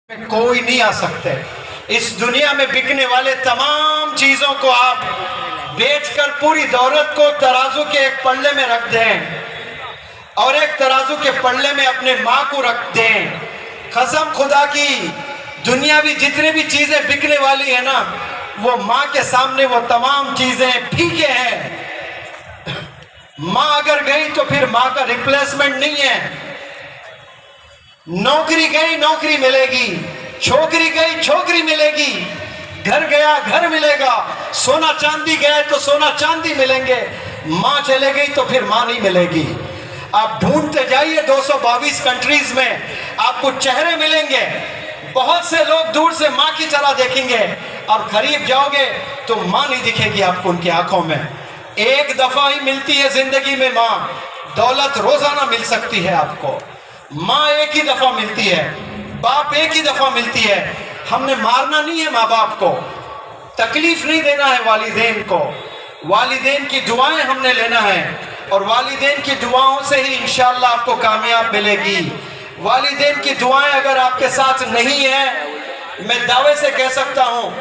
कोई नहीं आ सकते। इस दुनिया में बिकने वाले तमाम चीजों को आप बेचकर पूरी दौलत को तराजू के एक पल्ले में रख दें और एक तराजू के पल्ले में अपने माँ को रख दें। कसम खुदा की, दुनियावी जितने भी चीजें बिकने वाली है ना, वो माँ के सामने वो तमाम चीजें फीके हैं। माँ अगर गई तो फिर माँ का रिप्लेसमेंट नहीं है। नौकरी गई नौकरी मिलेगी, छोकरी गई छोकरी मिलेगी, घर गया घर मिलेगा, सोना चांदी गए तो सोना चांदी मिलेंगे। माँ चले गई तो फिर माँ नहीं मिलेगी। आप ढूंढते जाइए 222 कंट्रीज में, आपको चेहरे मिलेंगे। बहुत से लोग दूर से माँ की तरह देखेंगे और करीब जाओगे तो माँ नहीं दिखेगी आपको उनकी आंखों में। एक दफा ही मिलती है जिंदगी में माँ, दौलत रोजाना मिल सकती है आपको। माँ एक ही दफा मिलती है, बाप एक ही दफा मिलती है। हमने मारना नहीं है माँ बाप को, तकलीफ नहीं देना है वालिदैन को। वालिदैन की दुआएं हमने लेना है और वालिदैन की दुआओं से ही इंशाअल्लाह आपको कामयाब मिलेगी। वालिदैन की दुआएं अगर आपके साथ नहीं है, मैं दावे से कह सकता हूं,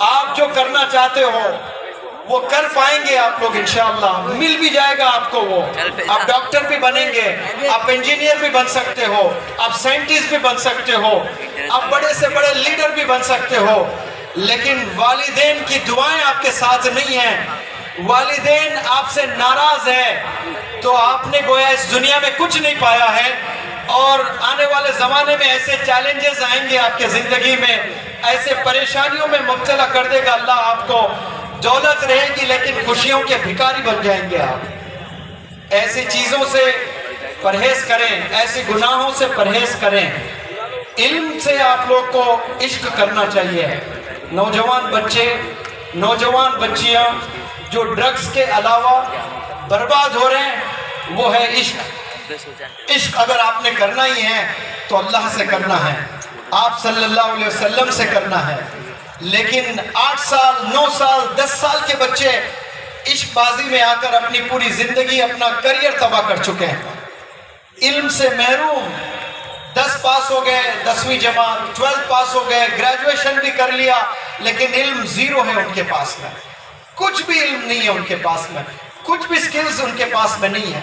आप जो करना चाहते हो वो कर पाएंगे आप लोग इंशाअल्लाह। मिल भी जाएगा आपको वो। आप डॉक्टर भी बनेंगे, आप इंजीनियर भी बन सकते हो, आप साइंटिस्ट भी बन सकते हो, आप बड़े से बड़े लीडर भी बन सकते हो। लेकिन वालिदैन की दुआएं आपके साथ नहीं है, वालिदैन आपसे नाराज है, तो आपने गोया इस दुनिया में कुछ नहीं पाया है। और आने वाले जमाने में ऐसे चैलेंजेस आएंगे आपके जिंदगी में, ऐसे परेशानियों में मुब्तला कर देगा अल्लाह आपको। दौलत रहेगी लेकिन खुशियों के भिखारी बन जाएंगे आप। ऐसी चीजों से परहेज करें, ऐसे गुनाहों से परहेज करें। इल्म से आप लोग को इश्क करना चाहिए। नौजवान बच्चे, नौजवान बच्चियां जो ड्रग्स के अलावा बर्बाद हो रहे हैं, वो है इश्क। इश्क अगर आपने करना ही है तो अल्लाह से करना है, आप सल्लल्लाहु अलैहि वसल्लम से करना है। लेकिन 8 साल 9 साल 10 साल के बच्चे इश्कबाजी में आकर अपनी पूरी जिंदगी, अपना करियर तबाह कर चुके हैं। इल्म से महरूम, 10 पास हो गए, 10वीं जमात, 12 पास हो गए, ग्रेजुएशन भी कर लिया, लेकिन इल्म जीरो है उनके पास में। कुछ भी इल्म नहीं है उनके पास में, कुछ भी स्किल्स उनके पास में नहीं है।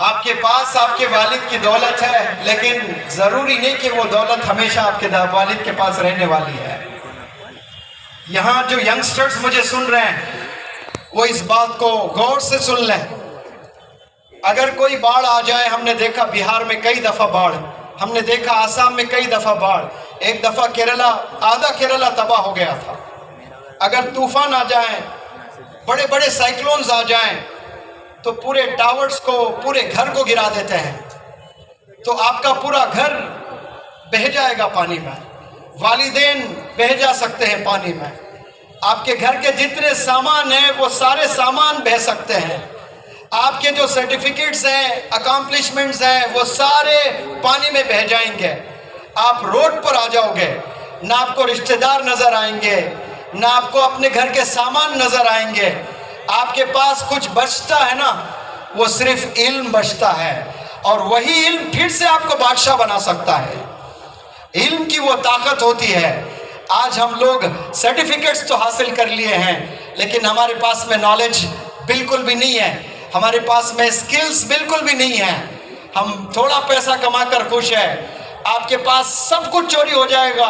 आपके पास आपके वालिद की दौलत है, लेकिन जरूरी नहीं कि वो दौलत हमेशा आपके वालिद के पास रहने वाली है। यहाँ जो यंगस्टर्स मुझे सुन रहे हैं, वो इस बात को गौर से सुन लें। अगर कोई बाढ़ आ जाए, हमने देखा बिहार में कई दफा बाढ़, हमने देखा आसाम में कई दफा बाढ़, एक दफा केरला, आधा केरला तबाह हो गया था। अगर तूफान आ जाए, बड़े बड़े साइक्लोन्स आ जाएं, तो पूरे टावर्स को, पूरे घर को गिरा देते हैं, तो आपका पूरा घर बह जाएगा पानी में। वालिदैन बह जा सकते हैं पानी में, आपके घर के जितने सामान हैं वो सारे सामान बह सकते हैं। आपके जो सर्टिफिकेट्स हैं, अकॉम्प्लिशमेंट्स हैं, वो सारे पानी में बह जाएंगे। आप रोड पर आ जाओगे, ना आपको रिश्तेदार नजर आएंगे, ना आपको अपने घर के सामान नजर आएंगे। आपके पास कुछ बचता है ना, वो सिर्फ इल्म बचता है, और वही इल्म फिर से आपको बादशाह बना सकता है। इल्म की वो ताकत होती है। आज हम लोग सर्टिफिकेट्स तो हासिल कर लिए हैं, लेकिन हमारे पास में नॉलेज बिल्कुल भी नहीं है, हमारे पास में स्किल्स बिल्कुल भी नहीं है। हम थोड़ा पैसा कमाकर खुश है। आपके पास सब कुछ चोरी हो जाएगा,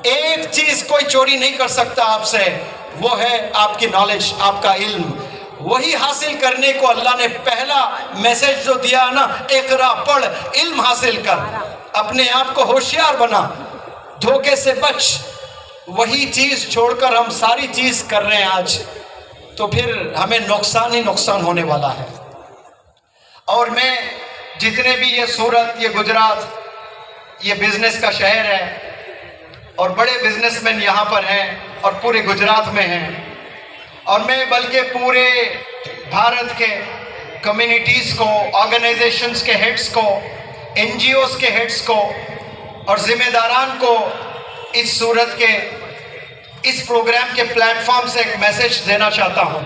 एक चीज कोई चोरी नहीं कर सकता आपसे, वो है आपकी नॉलेज, आपका इल्म। वही हासिल करने को अल्लाह ने पहला मैसेज जो दिया ना, इक़रा, पढ़, इल्म हासिल कर, अपने आप को होशियार बना, धोखे से बच। वही चीज छोड़कर हम सारी चीज कर रहे हैं आज, तो फिर हमें नुकसान ही नुकसान होने वाला है। और मैं जितने भी, ये सूरत, ये गुजरात, ये बिजनेस का शहर है और बड़े बिजनेसमैन यहाँ पर हैं और पूरे गुजरात में हैं, और मैं बल्कि पूरे भारत के कम्युनिटीज़ को, ऑर्गेनाइजेशंस के हेड्स को, NGOs के हेड्स को और ज़िम्मेदारान को इस सूरत के, इस प्रोग्राम के प्लेटफॉर्म से एक मैसेज देना चाहता हूँ।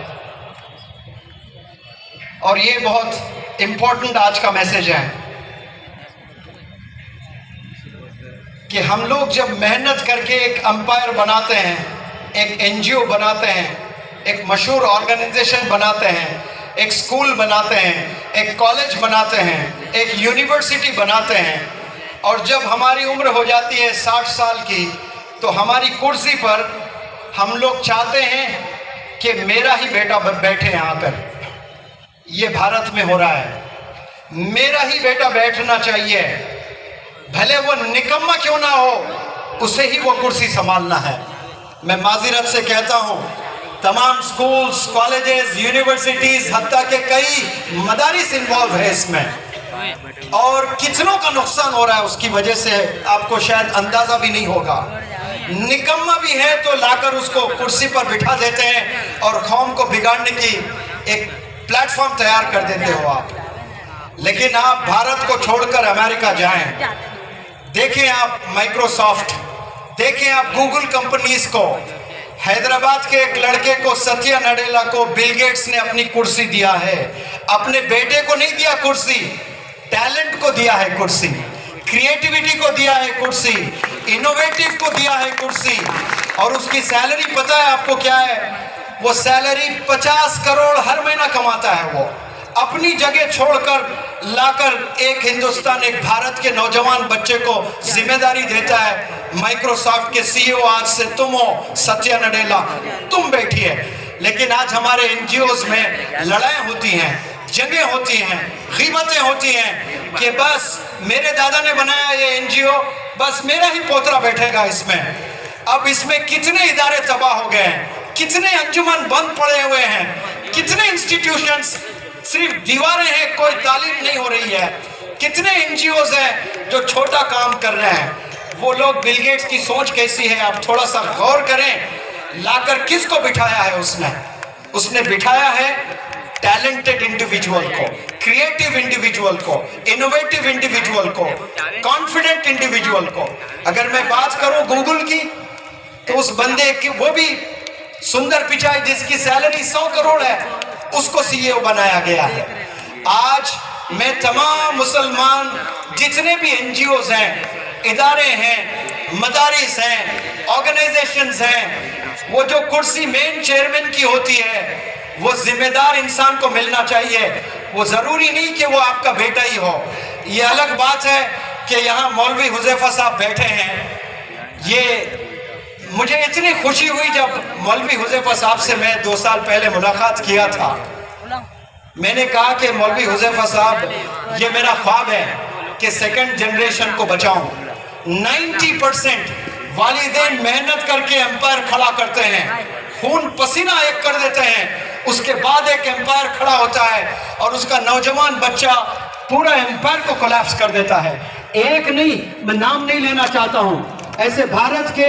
और ये बहुत इम्पोर्टेंट आज का मैसेज है कि हम लोग जब मेहनत करके एक एम्पायर बनाते हैं, एक एनजीओ बनाते हैं, एक मशहूर ऑर्गेनाइजेशन बनाते हैं, एक स्कूल बनाते हैं, एक कॉलेज बनाते हैं, एक यूनिवर्सिटी बनाते हैं, और जब हमारी उम्र हो जाती है 60 साल की, तो हमारी कुर्सी पर हम लोग चाहते हैं कि मेरा ही बेटा बैठे यहाँ पर। ये भारत में हो रहा है, मेरा ही बेटा बैठना चाहिए, भले वो निकम्मा क्यों ना हो, उसे ही वो कुर्सी संभालना है। मैं माजिरत से कहता हूँ, तमाम स्कूल्स, कॉलेजेस, यूनिवर्सिटीज, हत्ता के कई मदारिस इन्वॉल्व है इसमें, और कितनों का नुकसान हो रहा है उसकी वजह से आपको शायद अंदाजा भी नहीं होगा। निकम्मा भी है तो लाकर उसको कुर्सी पर बिठा देते हैं और कौम को बिगाड़ने की एक प्लेटफॉर्म तैयार कर देते हो आप। लेकिन आप भारत को छोड़कर अमेरिका जाएं, देखें आप माइक्रोसॉफ्ट, देखें आप गूगल कंपनीज को। हैदराबाद के एक लड़के को, सत्या नडेला को, बिल गेट्स ने अपनी कुर्सी दिया है। अपने बेटे को नहीं दिया कुर्सी, टैलेंट को दिया है कुर्सी, क्रिएटिविटी को दिया है कुर्सी, इनोवेटिव को दिया है कुर्सी। और उसकी सैलरी पता है आपको क्या है? वो सैलरी 50 करोड़ हर महीना कमाता है। वो अपनी जगह छोड़कर लाकर एक हिंदुस्तान, एक भारत के नौजवान बच्चे को जिम्मेदारी देता है। माइक्रोसॉफ्ट के सीईओ आज से तुम हो, सत्या नडेला, तुम बैठिए। लेकिन आज हमारे एनजीओज में लड़ाई होती हैं, जंगें होती हैं, कीमतें होती हैं कि बस मेरे दादा ने बनाया ये एनजीओ, बस मेरा ही पोतरा बैठेगा इसमें। अब इसमें कितने इदारे तबाह हो गए हैं, कितने अंजुमन बंद पड़े हुए हैं, कितने इंस्टीट्यूशंस सिर्फ दीवारें हैं, कोई तालीम नहीं हो रही है। कितने एनजीओज हैं जो छोटा काम कर रहे हैं। वो लोग, बिल गेट्स की सोच कैसी है, आप थोड़ा सा गौर करें। लाकर किसको बिठाया है उसने बिठाया है टैलेंटेड इंडिविजुअल को, क्रिएटिव इंडिविजुअल को, इनोवेटिव इंडिविजुअल को, कॉन्फिडेंट इंडिविजुअल को। अगर मैं बात करूं गूगल की, तो उस बंदे की, वो भी सुंदर पिचाई जिसकी सैलरी 100 करोड़ है, उसको सीईओ बनाया गया है। आज मैं तमाम मुसलमान जितने भी एनजीओज हैं, इदारे हैं, मदारिस हैं, ऑर्गेनाइजेशंस हैं, वो जो कुर्सी मेन चेयरमैन की होती है, वो जिम्मेदार इंसान को मिलना चाहिए। वो जरूरी नहीं कि वो आपका बेटा ही हो। ये अलग बात है कि यहाँ मौलवी हुज़ैफा साहब बैठे हैं। ये मुझे इतनी खुशी हुई जब मौलवी हुज़ैफा साहब से मैं 2 साल पहले मुलाकात किया था। मैंने कहा कि मौलवी हुज़ैफा साहब, ये मेरा ख्वाब है कि सेकंड जनरेशन को बचाऊं। 90% वालिदैन मेहनत करके एम्पायर खड़ा करते हैं, खून पसीना एक कर देते हैं, उसके बाद एक एम्पायर खड़ा होता है और उसका नौजवान बच्चा पूरा एम्पायर को कोलैप्स कर देता है। एक नहीं, मैं नाम नहीं लेना चाहता हूं, ऐसे भारत के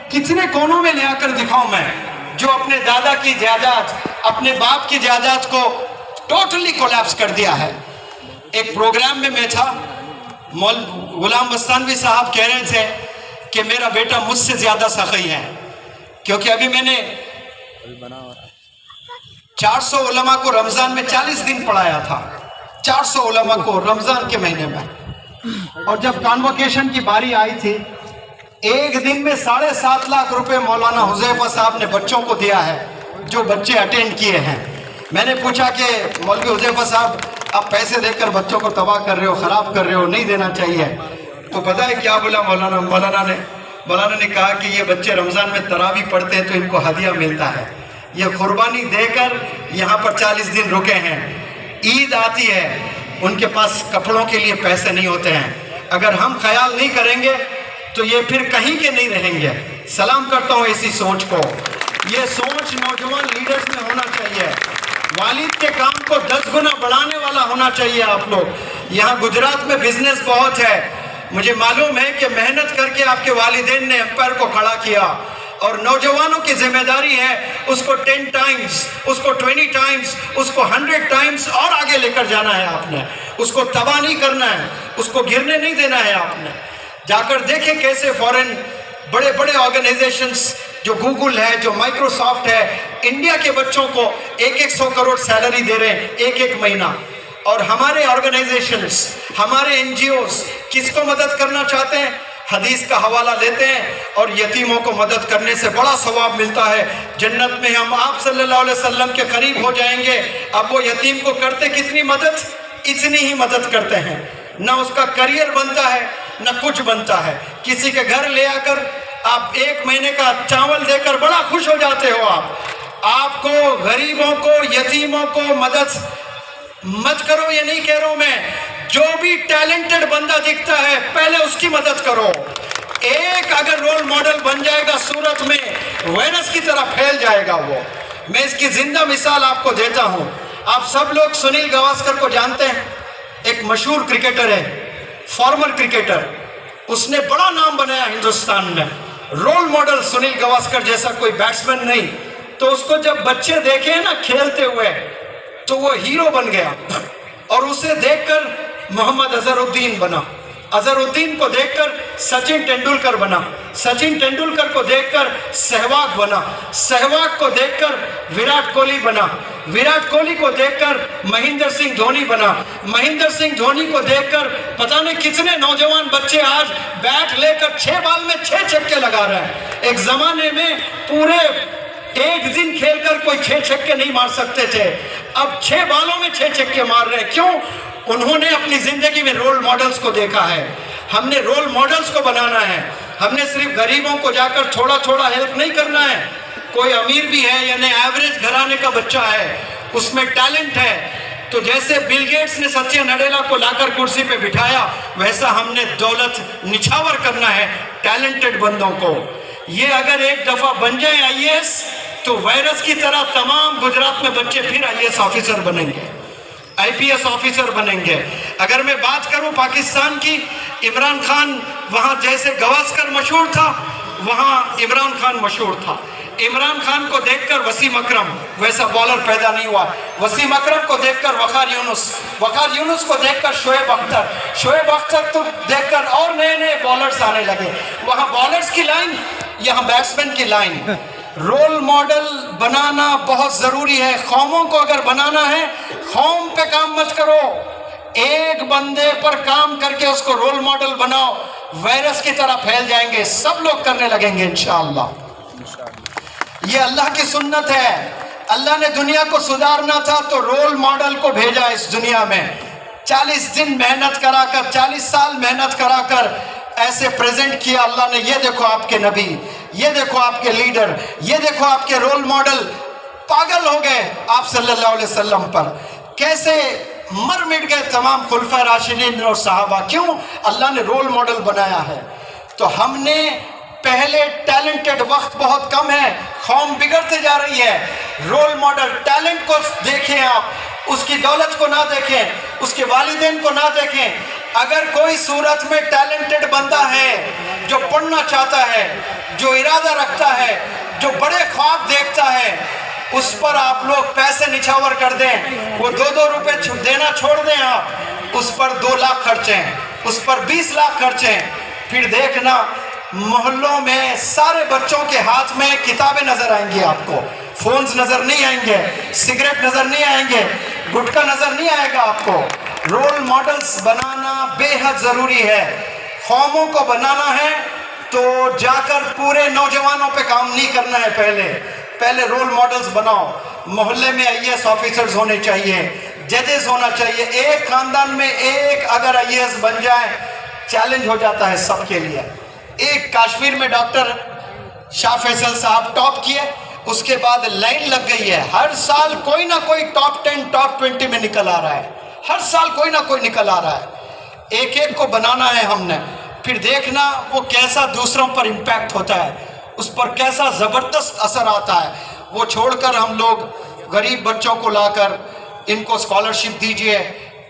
कितने कोनों में ले आकर दिखाऊं मैं, जो अपने दादा की जायदाद, अपने बाप की जायदाद को टोटली कोलैप्स कर दिया है। एक प्रोग्राम में मैं था, गुलाम मस्तानवी साहब कह रहे थे कि मेरा बेटा मुझसे ज्यादा सखी है, क्योंकि अभी मैंने 400 उलमा को रमजान में 40 दिन पढ़ाया था। 400 उलमा को रमजान के महीने में। और जब कॉन्वोकेशन की बारी आई थी, एक दिन में 7.5 लाख रुपए मौलाना हुज़ैफा साहब ने बच्चों को दिया है, जो बच्चे अटेंड किए हैं। मैंने पूछा कि मौलवी हुज़ैफा साहब, आप पैसे देकर बच्चों को तबाह कर रहे हो, खराब कर रहे हो, नहीं देना चाहिए। तो पता है क्या बोला मौलाना ने कहा कि ये बच्चे रमजान में तरावी पढ़ते हैं तो इनको हदिया मिलता है। ये कुर्बानी देकर यहाँ पर 40 दिन रुके हैं। ईद आती है, उनके पास कपड़ों के लिए पैसे नहीं होते हैं। अगर हम ख्याल नहीं करेंगे तो ये फिर कहीं के नहीं रहेंगे। सलाम करता हूँ ऐसी सोच को। ये सोच नौजवान लीडर्स में होना चाहिए। वालिद के काम को 10 गुना बढ़ाने वाला होना चाहिए आप लोग। यहाँ गुजरात में बिजनेस बहुत है, मुझे मालूम है कि मेहनत करके आपके वालिदैन ने एम्पायर को खड़ा किया, और नौजवानों की जिम्मेदारी है उसको 10 टाइम्स, उसको 20 टाइम्स, उसको 100 टाइम्स और आगे लेकर जाना है आपने। उसको तबाह नहीं करना है, उसको गिरने नहीं देना है आपने। जाकर देखें कैसे फॉरेन बड़े बड़े ऑर्गेनाइजेशंस, जो गूगल है, जो माइक्रोसॉफ्ट है, इंडिया के बच्चों को 100 करोड़ सैलरी दे रहे हैं एक महीना। और हमारे ऑर्गेनाइजेशंस, हमारे एनजीओज किसको मदद करना चाहते हैं? हदीस का हवाला लेते हैं और यतीमों को मदद करने से बड़ा सवाब मिलता है। जन्नत में हम आप सल्लल्लाहु अलैहि वसल्लम के करीब हो जाएंगे। अब वो यतीम को करते कितनी मदद, इतनी ही मदद करते हैं। ना उसका करियर बनता है ना कुछ बनता है। किसी के घर ले आकर आप 1 महीने का चावल देकर बड़ा खुश हो जाते हो। आपको गरीबों को, यतीमों को मदद मत करो, ये नहीं कह रहा हूं मैं। जो भी टैलेंटेड बंदा दिखता है पहले उसकी मदद करो। एक अगर रोल मॉडल बन जाएगा सूरत में, वायरस की तरह फैल जाएगा वो। मैं इसकी जिंदा मिसाल आपको देता हूं। आप सब लोग सुनील गावस्कर को जानते हैं, एक मशहूर क्रिकेटर है, फॉर्मर क्रिकेटर। उसने बड़ा नाम बनाया हिंदुस्तान में। रोल मॉडल सुनील गावस्कर जैसा कोई बैट्समैन नहीं। तो उसको जब बच्चे देखे ना खेलते हुए तो वो हीरो बन गया। और उसे देखकर मोहम्मद अजहरुद्दीन बना, अजहरुद्दीन को देखकर सचिन तेंदुलकर बना, सचिन तेंदुलकर को देखकर सहवाग बना, सहवाग को देखकर विराट कोहली बना, विराट कोहली को देखकर महेंद्र सिंह धोनी बना, महेंद्र सिंह धोनी को देखकर पता नहीं कितने नौजवान बच्चे आज बैट लेकर 6 बॉल में 6 छक्के लगा रहे हैं। एक जमाने में पूरे एक दिन खेलकर कोई 6 छक्के नहीं मार सकते थे, अब 6 बॉलों में 6 छक्के मार रहे हैं। क्यों? उन्होंने अपनी जिंदगी में रोल मॉडल्स को देखा है। हमने रोल मॉडल्स को बनाना है। हमने सिर्फ गरीबों को जाकर थोड़ा थोड़ा हेल्प नहीं करना है। कोई अमीर भी है यानी एवरेज घराने का बच्चा है, उसमें टैलेंट है, तो जैसे बिल गेट्स ने सत्य नडेला को लाकर कुर्सी पे बिठाया, वैसा हमने दौलत निछावर करना है टैलेंटेड बंदों को। ये अगर एक दफा बन जाए आईएएस तो वायरस की तरह तमाम गुजरात में बच्चे फिर आईएएस ऑफिसर बनेंगे, आईपीएस ऑफिसर बनेंगे। अगर मैं बात करूं पाकिस्तान की, इमरान खान वहां जैसे गावस्कर मशहूर था, वहां इमरान खान मशहूर था। इमरान खान को देखकर वसीम अकरम वैसा बॉलर पैदा नहीं हुआ, वसीम अकरम को देखकर वकार यूनुस, वकार यूनुस को देखकर शोएब अख्तर, शोएब अख्तर तो देखकर और नए नए बॉलर्स आने लगे। वहां बॉलर्स की लाइन, यहाँ बैट्समैन की लाइन। रोल मॉडल बनाना बहुत जरूरी है। कौमों को अगर बनाना है, कौम पे काम मत करो, एक बंदे पर काम करके उसको रोल मॉडल बनाओ। वायरस की तरह फैल जाएंगे, सब लोग करने लगेंगे इंशाअल्लाह। ये अल्लाह की सुन्नत है। अल्लाह ने दुनिया को सुधारना था तो रोल मॉडल को भेजा इस दुनिया में। 40 दिन मेहनत कराकर, 40 साल मेहनत कराकर ऐसे प्रेजेंट किया अल्लाह ने। ये देखो आपके नबी, ये देखो आपके लीडर, ये देखो आपके रोल मॉडल। पागल हो गए आप सल्लल्लाहु अलैहि वसल्लम पर, कैसे मर मिट गए तमाम खुलफा राशिदीन और सहाबा। क्यों? अल्लाह ने रोल मॉडल बनाया है। तो हमने पहले टैलेंटेड, वक्त बहुत कम है, कौम बिगड़ते जा रही है। रोल मॉडल टैलेंट को देखें आप, उसकी दौलत को ना देखें, उसके वालिदैन को ना देखें। अगर कोई सूरत में टैलेंटेड बंदा है जो पढ़ना चाहता है, जो इरादा रखता है, जो बड़े ख्वाब देखता है, उस पर आप लोग पैसे निछावर कर दें। वो 2-2 रुपए देना छोड़ दें, आप उस पर 2 लाख खर्चें, उस पर 20 लाख खर्चें। फिर देखना मोहल्लों में सारे बच्चों के हाथ में किताबें नजर आएंगी, आपको फोन्स नजर नहीं आएंगे, सिगरेट नजर नहीं आएंगे, गुटखा नजर नहीं आएगा आपको। रोल मॉडल्स बनाना बेहद जरूरी है। कौमों को बनाना है तो जाकर पूरे नौजवानों पे काम नहीं करना है, पहले रोल मॉडल्स बनाओ। मोहल्ले में आईएएस ऑफिसर्स होने चाहिए, जजेस होना चाहिए। एक खानदान में एक अगर आईएएस बन जाए, चैलेंज हो जाता है सबके लिए। एक कश्मीर में डॉक्टर शाह फैसल साहब टॉप किए, उसके बाद लाइन लग गई है। हर साल कोई ना कोई टॉप 10 टॉप 20 में निकल आ रहा है, हर साल कोई ना कोई निकल आ रहा है। एक एक को बनाना है हमने। फिर देखना वो कैसा दूसरों पर इम्पैक्ट होता है, उस पर कैसा ज़बरदस्त असर आता है। वो छोड़कर हम लोग गरीब बच्चों को लाकर इनको स्कॉलरशिप दीजिए,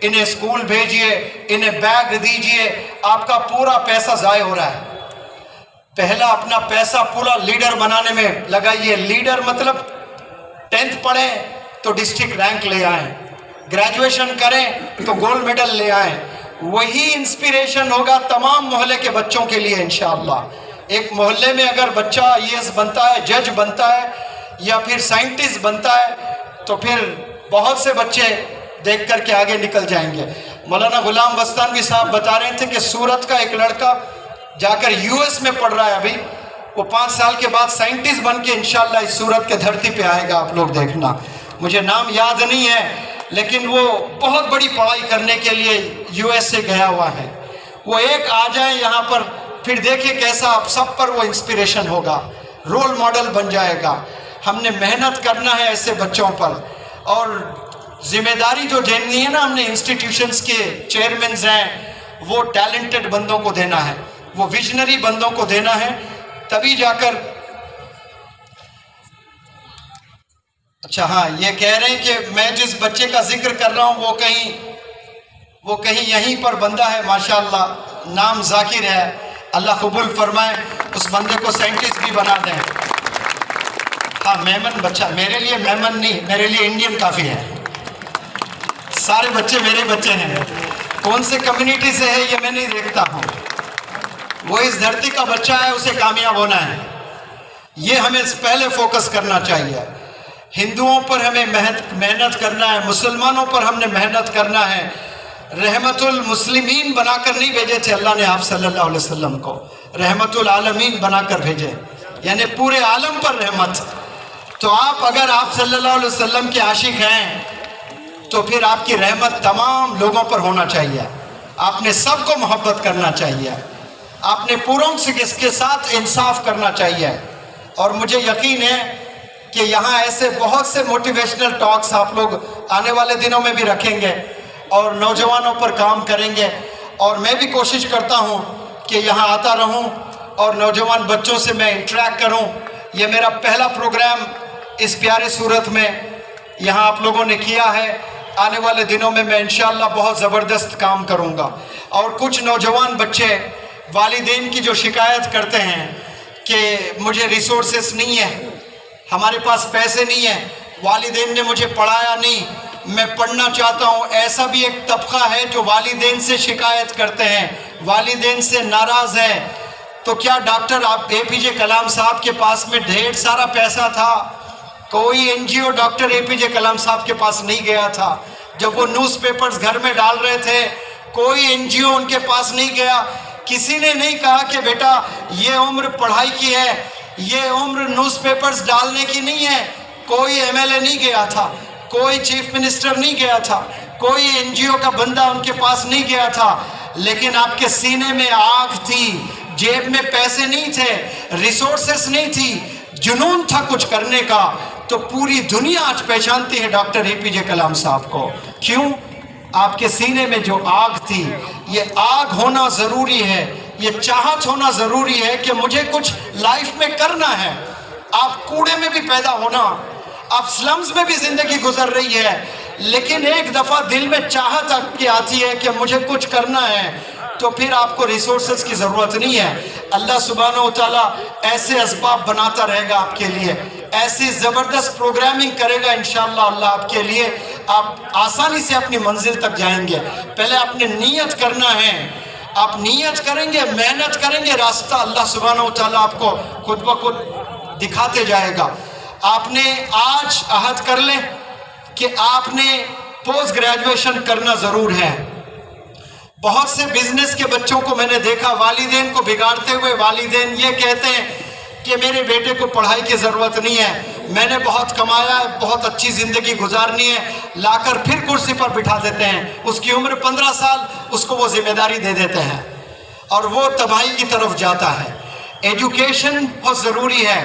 इन्हें स्कूल भेजिए, इन्हें बैग दीजिए, आपका पूरा पैसा ज़ाय हो रहा है। पहला अपना पैसा पूरा लीडर बनाने में लगाइए। लीडर मतलब 10th पढ़ें तो डिस्ट्रिक्ट रैंक ले आए, ग्रेजुएशन करें तो गोल्ड मेडल ले आए। वही इंस्पिरेशन होगा तमाम मोहल्ले के बच्चों के लिए इंशाअल्लाह। एक मोहल्ले में अगर बच्चा आईएएस बनता है, जज बनता है या फिर साइंटिस्ट बनता है, तो फिर बहुत से बच्चे देख कर के आगे निकल जाएंगे। मौलाना गुलाम वस्तानवी साहब बता रहे थे कि सूरत का एक लड़का जाकर यूएस में पढ़ रहा है अभी। वो 5 साल के बाद साइंटिस्ट बन के इंशाल्लाह इस सूरत के धरती पे आएगा, आप लोग देखना। मुझे नाम याद नहीं है, लेकिन वो बहुत बड़ी पढ़ाई करने के लिए यूएस से गया हुआ है। वो एक आ जाए यहाँ पर, फिर देखिए कैसा आप सब पर वो इंस्पिरेशन होगा, रोल मॉडल बन जाएगा। हमने मेहनत करना है ऐसे बच्चों पर, और जिम्मेदारी जो देनी है ना, हमने इंस्टीट्यूशंस के चेयरमैन हैं, वो टैलेंटेड बंदों को देना है, वो विजनरी बंदों को देना है, तभी जाकर। अच्छा हाँ, ये कह रहे हैं कि मैं जिस बच्चे का जिक्र कर रहा हूँ वो कहीं यहीं पर बंदा है माशाअल्लाह, नाम जाकिर है, अल्लाह कबूल फरमाए, उस बंदे को साइंटिस्ट भी बना दें। हाँ मेमन बच्चा, मेरे लिए मेमन नहीं, मेरे लिए इंडियन काफ़ी है। सारे बच्चे मेरे बच्चे हैं, कौन से कम्युनिटी से है ये मैं नहीं देखता हूँ, वो इस धरती का बच्चा है, उसे कामयाब होना है, ये हमें पहले फोकस करना चाहिए। हिंदुओं पर हमें मेहनत करना है, मुसलमानों पर हमने मेहनत करना है। रहमतुल मुस्लिमीन बनाकर नहीं भेजे थे अल्लाह ने आप सल्लल्लाहु अलैहि वसल्लम को, रहमतुल आलमीन बनाकर भेजे, यानी पूरे आलम पर रहमत। तो आप अगर आप सल्लल्लाहु अलैहि वसल्लम के आशिक हैं तो फिर आपकी रहमत तमाम लोगों पर होना चाहिए, आपने सबको मोहब्बत करना चाहिए, आपने पूरों से इसके साथ इंसाफ करना चाहिए। और मुझे यकीन है कि यहाँ ऐसे बहुत से मोटिवेशनल टॉक्स आप लोग आने वाले दिनों में भी रखेंगे और नौजवानों पर काम करेंगे। और मैं भी कोशिश करता हूँ कि यहाँ आता रहूँ और नौजवान बच्चों से मैं इंटरेक्ट करूँ। ये मेरा पहला प्रोग्राम इस प्यारे सूरत में यहाँ आप लोगों ने किया है। आने वाले दिनों में मैं इंशाअल्लाह बहुत ज़बरदस्त काम करूँगा। और कुछ नौजवान बच्चे वालिदैन की जो शिकायत करते हैं कि मुझे रिसोर्सेस नहीं है, हमारे पास पैसे नहीं है, वालिदैन ने मुझे पढ़ाया नहीं, मैं पढ़ना चाहता हूँ, ऐसा भी एक तबका है जो वालिदैन से शिकायत करते हैं, वालिदैन से नाराज़ हैं। तो क्या डॉक्टर आप एपीजे कलाम साहब के पास में ढेर सारा पैसा था? कोई एनजीओ डॉक्टर एपीजे कलाम साहब के पास नहीं गया था। जब वो न्यूज़पेपर्स घर में डाल रहे थे, कोई एनजीओ उनके पास नहीं गया। किसी ने नहीं कहा कि बेटा ये उम्र पढ़ाई की है, ये उम्र न्यूज़पेपर्स डालने की नहीं है। कोई एमएलए नहीं गया था, कोई चीफ मिनिस्टर नहीं गया था, कोई एनजीओ का बंदा उनके पास नहीं गया था। लेकिन आपके सीने में आग थी, जेब में पैसे नहीं थे, रिसोर्सेस नहीं थी, जुनून था कुछ करने का। तो पूरी दुनिया आज पहचानती है डॉक्टर एपीजे कलाम साहब को। क्यों? आपके सीने में जो आग थी। ये आग होना ज़रूरी है, ये चाहत होना ज़रूरी है कि मुझे कुछ लाइफ में करना है। आप कूड़े में भी पैदा होना, आप स्लम्स में भी ज़िंदगी गुजर रही है, लेकिन एक दफ़ा दिल में चाहत आपकी आती है कि मुझे कुछ करना है, तो फिर आपको रिसोर्सेज की ज़रूरत नहीं है। अल्लाह सुब्हानहू व तआला ऐसे असबाब बनाता रहेगा आपके लिए, ऐसी ज़बरदस्त प्रोग्रामिंग करेगा इंशाअल्लाह अल्लाह आपके लिए। आप आसानी से अपनी मंजिल तक जाएंगे। पहले आपने नीयत करना है, आप नीयत करेंगे, मेहनत करेंगे, रास्ता अल्लाह सुब्हानहू व तआला आपको खुद ब खुद दिखाते जाएगा। आपने आज अहद कर लें कि आपने पोस्ट ग्रेजुएशन करना ज़रूर है। बहुत से बिजनेस के बच्चों को मैंने देखा, वालिदैन को बिगाड़ते हुए। वालिदैन ये कहते हैं कि मेरे बेटे को पढ़ाई की ज़रूरत नहीं है, मैंने बहुत कमाया है, बहुत अच्छी ज़िंदगी गुजारनी है, लाकर फिर कुर्सी पर बिठा देते हैं। उसकी उम्र 15 साल, उसको वो जिम्मेदारी दे देते हैं और वो तबाही की तरफ जाता है। एजुकेशन बहुत ज़रूरी है,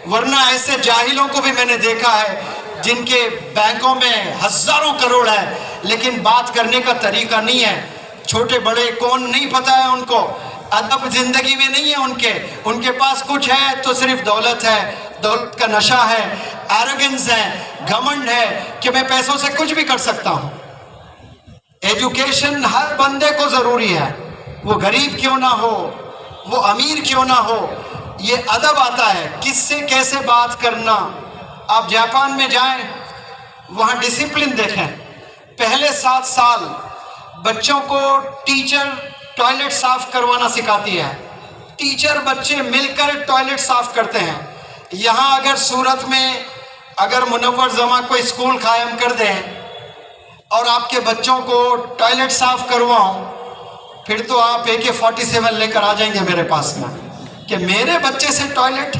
वरना ऐसे जाहिलों को भी मैंने देखा है जिनके बैंकों में हज़ारों करोड़ है, लेकिन बात करने का तरीका नहीं है। छोटे बड़े कौन नहीं पता है उनको, अदब जिंदगी में नहीं है उनके पास कुछ है तो सिर्फ दौलत है, दौलत का नशा है, एरोगेंस है, घमंड है कि मैं पैसों से कुछ भी कर सकता हूँ। एजुकेशन हर बंदे को ज़रूरी है, वो गरीब क्यों ना हो, वो अमीर क्यों ना हो। ये अदब आता है, किससे कैसे बात करना। आप जापान में जाएं, वहाँ डिसिप्लिन देखें। पहले 7 साल बच्चों को टीचर टॉयलेट साफ करवाना सिखाती है, टीचर बच्चे मिलकर टॉयलेट साफ करते हैं। यहाँ अगर सूरत में अगर मुनव्वर जमा कोई स्कूल कायम कर दें और आपके बच्चों को टॉयलेट साफ करवाऊँ फिर तो आप AK-47 लेकर आ जाएंगे मेरे पास में कि मेरे बच्चे से टॉयलेट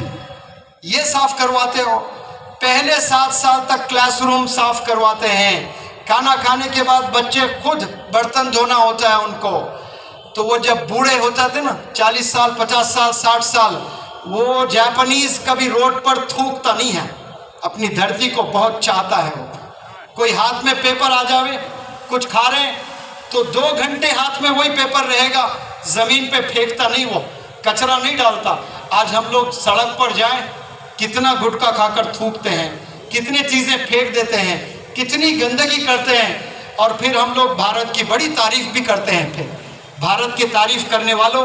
ये साफ करवाते हो। पहले 7 साल तक क्लासरूम साफ करवाते हैं, खाना खाने के बाद बच्चे खुद बर्तन धोना होता है उनको। तो वो जब बूढ़े हो जाते ना, 40 साल 50 साल 60 साल, वो जापानीज कभी रोड पर थूकता नहीं है, अपनी धरती को बहुत चाहता है वो। कोई हाथ में पेपर आ जावे, कुछ खा रहे हैं तो 2 घंटे हाथ में वही पेपर रहेगा, जमीन पे फेंकता नहीं, वो कचरा नहीं डालता। आज हम लोग सड़क पर जाएं, कितना गुटखा खाकर थूकते हैं, कितनी चीजें फेंक देते हैं, कितनी गंदगी करते हैं। और फिर हम लोग भारत की बड़ी तारीफ भी करते हैं। फिर भारत की तारीफ करने वालों,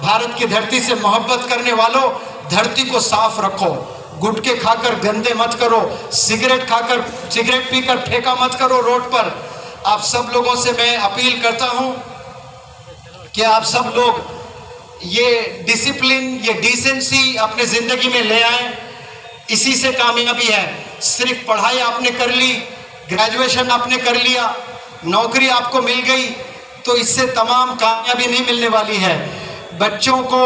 भारत की धरती से मोहब्बत करने वालों, धरती को साफ रखो, गुटखे खाकर गंदे मत करो, सिगरेट पीकर फेंका मत करो रोड पर। आप सब लोगों से मैं अपील करता हूं कि आप सब लोग ये डिसिप्लिन, ये डिसेंसी अपने जिंदगी में ले आए। इसी से कामयाबी है। सिर्फ पढ़ाई आपने कर ली, ग्रेजुएशन आपने कर लिया, नौकरी आपको मिल गई, तो इससे तमाम कामयाबी नहीं मिलने वाली है। बच्चों को